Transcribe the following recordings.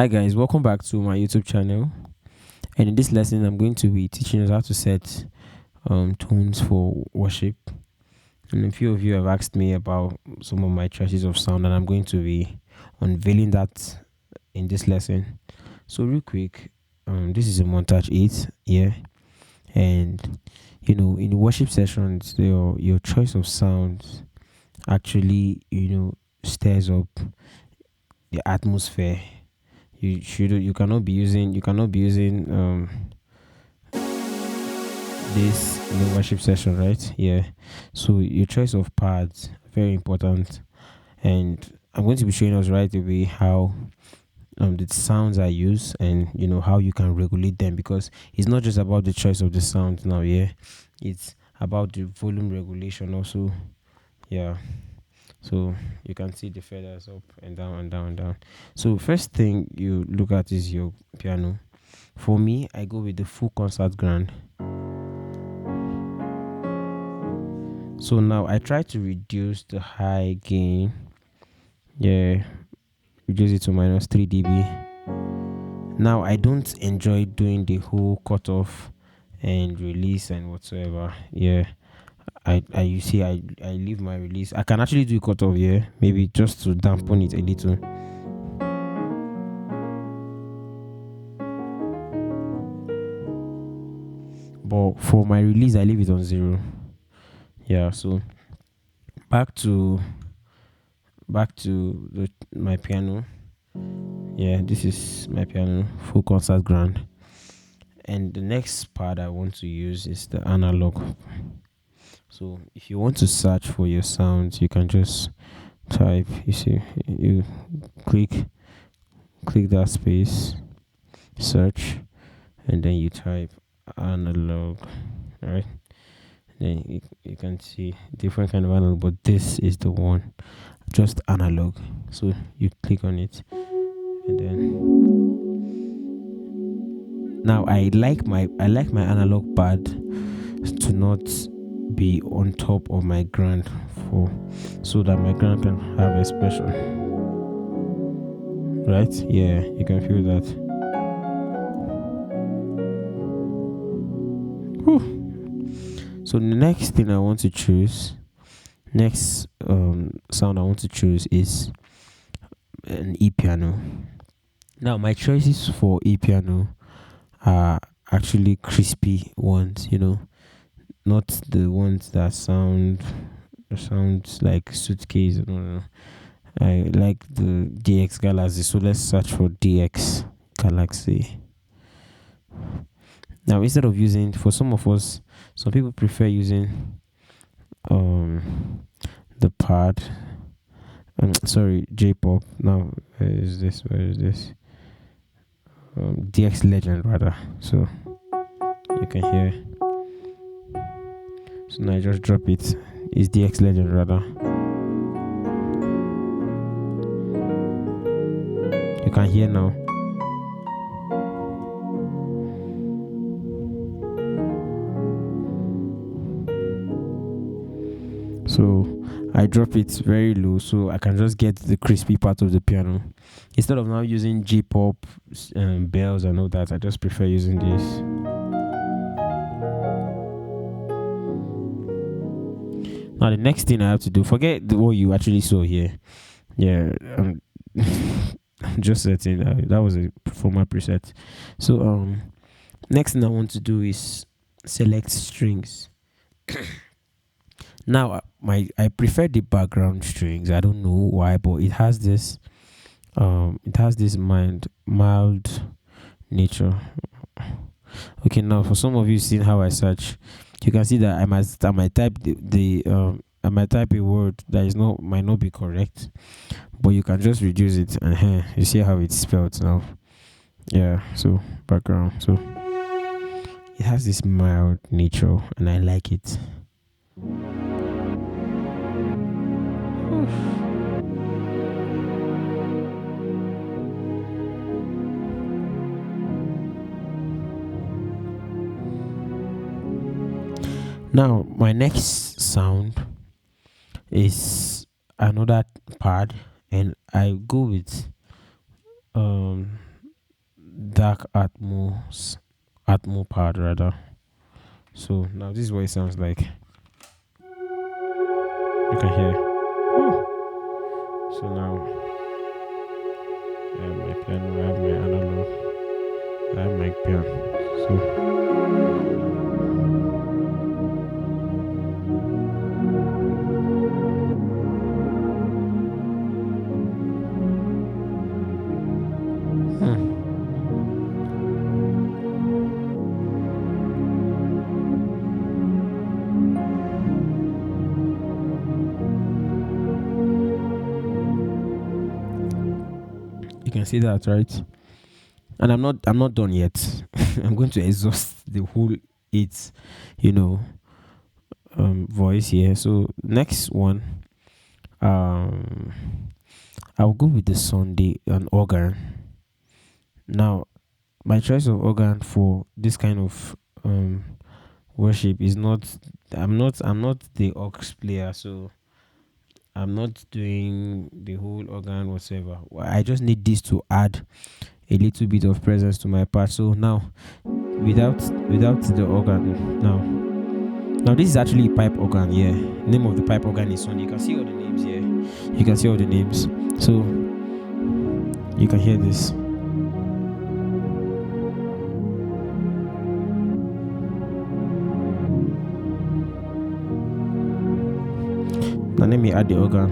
Hi guys, welcome back to my YouTube channel. And in this lesson, I'm going to be teaching us how to set tones for worship. And a few of you have asked me about some of my choices of sound, and I'm going to be unveiling that in this lesson. So real quick, this is a montage 8, yeah, and in worship sessions, your choice of sounds actually stirs up the atmosphere. You cannot be using this in the worship session, right? Yeah. So your choice of pads very important, and I'm going to be showing us right away how the sounds are used, and how you can regulate them, because it's not just about the choice of the sound now. Yeah, it's about the volume regulation also. Yeah. So you can see the feathers up and down and down and down. So first thing you look at is your piano. For me, I go with the full concert grand. So now I try to reduce the high gain. Yeah, reduce it to minus 3 dB. Now I don't enjoy doing the whole cutoff and release and whatsoever. Yeah. I you see I leave my release. I can actually do a cutoff, yeah, maybe just to dampen it a little. But for my release, I leave it on 0. Yeah, so back to my piano. Yeah, this is my piano, full concert grand. And the next part I want to use is the analog. So if you want to search for your sounds, you can just type. You see, you click that space, search, and then you type analog. All right. Then you can see different kind of analog, but this is the one, just analog. So you click on it, and then now I like my analog pad to not be on top of my grand, for so that my grand can have expression. Right? Yeah, you can feel that. Whew. So the next thing I want to choose, next sound I want to choose is an E piano. Now my choices for E piano are actually crispy ones, not the ones that sounds like suitcase. No. I like the DX Galaxy, so let's search for DX Galaxy. Now instead of using, for some of us, some people prefer using the pad. Sorry, J-pop. Now where is this? DX Legend rather. So you can hear. So now I just drop it. It's DX Legend rather. You can hear now. So I drop it very low so I can just get the crispy part of the piano. Instead of now using J-pop bells and all that, I just prefer using this. Now the next thing I have to do, forget what you actually saw here. Yeah, I'm just setting that was a former preset. So next thing I want to do is select strings. Now I prefer the background strings. I don't know why, but it has this mild nature. Okay, now for some of you seeing how I search, you can see that I might type I might type a word that is not might not be correct, but you can just reduce it, and you see how it's spelled now. Yeah, so background. So it has this mild nature, and I like it. Now my next sound is another pad, and I go with dark atmo pad rather. So now this is what it sounds like. You can hear. Whew. So now I have my piano, I have my analog, I have my piano. So hmm, you can see that, right? And I'm not done yet. I'm going to exhaust the whole eight, you know, voice here. So next one, um, I'll go with the Sunday and organ. Now, my choice of organ for this kind of worship is not. I'm not the aux player, so I'm not doing the whole organ whatsoever. I just need this to add a little bit of presence to my part. So now, without the organ, now this is actually a pipe organ. Yeah, name of the pipe organ is Sunday. You can see all the names here. You can see all the names. So you can hear this. Now let me add the organ.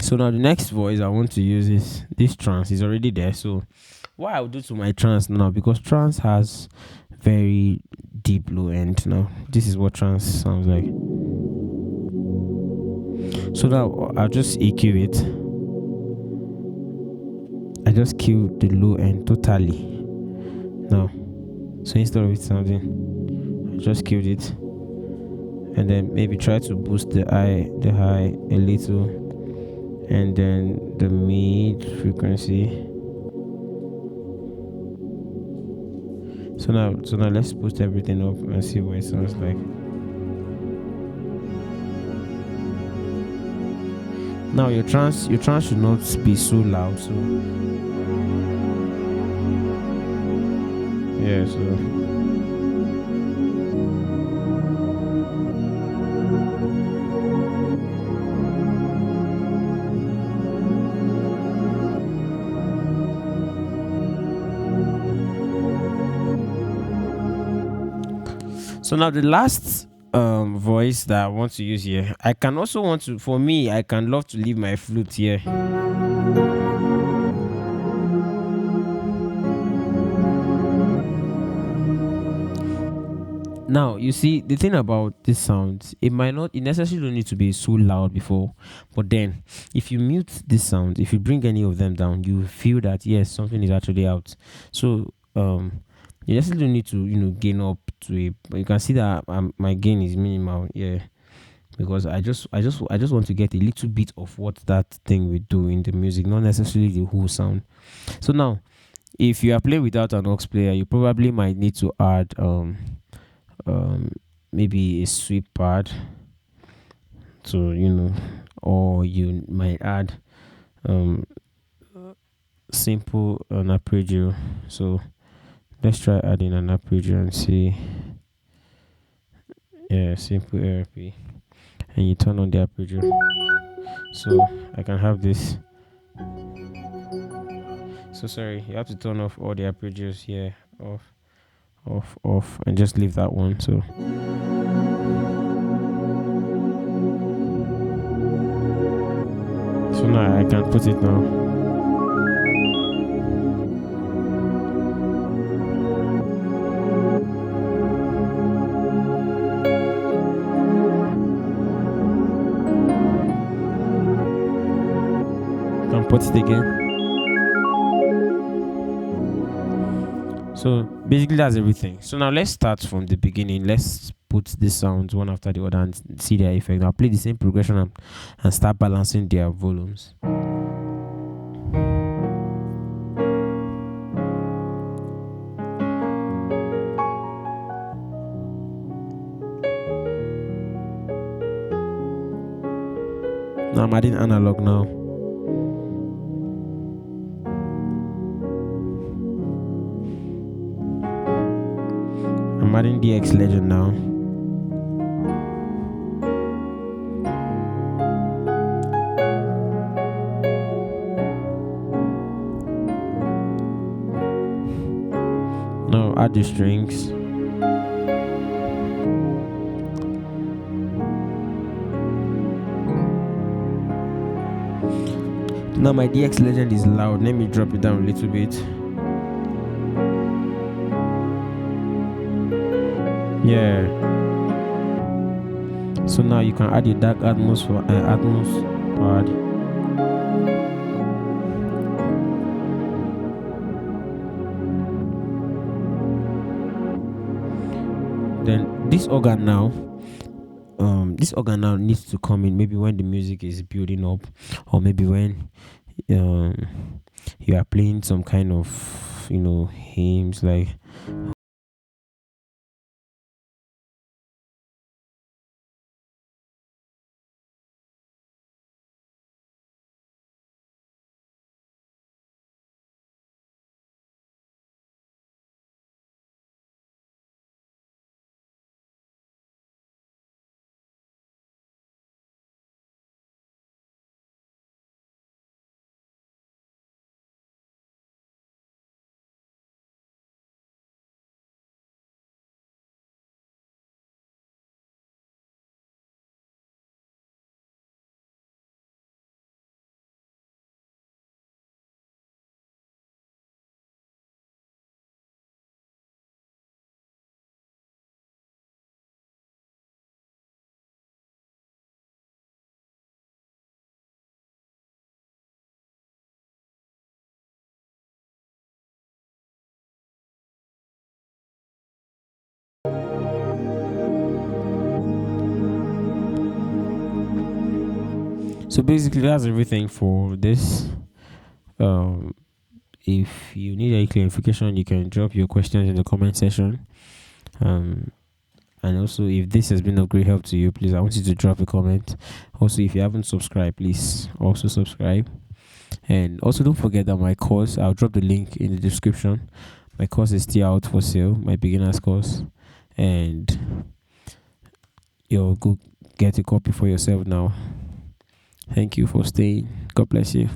So now the next voice I want to use is this trance is already there. So what I'll do to my trance now, because trance has very deep low end. Now this is what trance sounds like. So now I'll just EQ it. I just kill the low end totally. Now, so instead of it sounding, I just killed it, and then maybe try to boost the high a little, and then the mid frequency. So now let's boost everything up and see what it sounds like. Now your trance should not be so loud. So yeah, so now the last voice that I want to use here, I can also want to, for me, I can love to leave my flute here. Now you see the thing about this sound, it necessarily don't need to be so loud before, but then if you mute this sound, if you bring any of them down, you feel that yes, something is actually out. So you necessarily don't need to gain up to it, but you can see that my gain is minimal, yeah, because I just want to get a little bit of what that thing will do in the music, not necessarily the whole sound. So now, if you are playing without an aux player, you probably might need to add um maybe a sweep pad to or you might add um simple an arpeggio. So let's try adding an arpeggio and see. Yeah, simple ARP, and you turn on the arpeggio. So I can have this. So sorry, you have to turn off all the arpeggios here, off, and just leave that one. So now I can put it now. Can put it again. So basically that's everything. So now let's start from the beginning. Let's put the sounds one after the other and see their effect. I'll play the same progression and start balancing their volumes. Now I'm adding analog now. I'm adding DX Legend now. Now add the strings. Now my DX Legend is loud. Let me drop it down a little bit. Yeah. So now you can add your dark Atmos pad. Then this organ now needs to come in maybe when the music is building up, or maybe when um you are playing some kind of hymns like. So basically that's everything for this. um if you need any clarification, you can drop your questions in the comment section. um and also, if this has been of great help to you, please, I want you to drop a comment. Also, if you haven't subscribed, please also subscribe. And also, don't forget that my course, I'll drop the link in the description. My course is still out for sale, my beginner's course. And you'll go get a copy for yourself now. Thank you for staying. God bless you.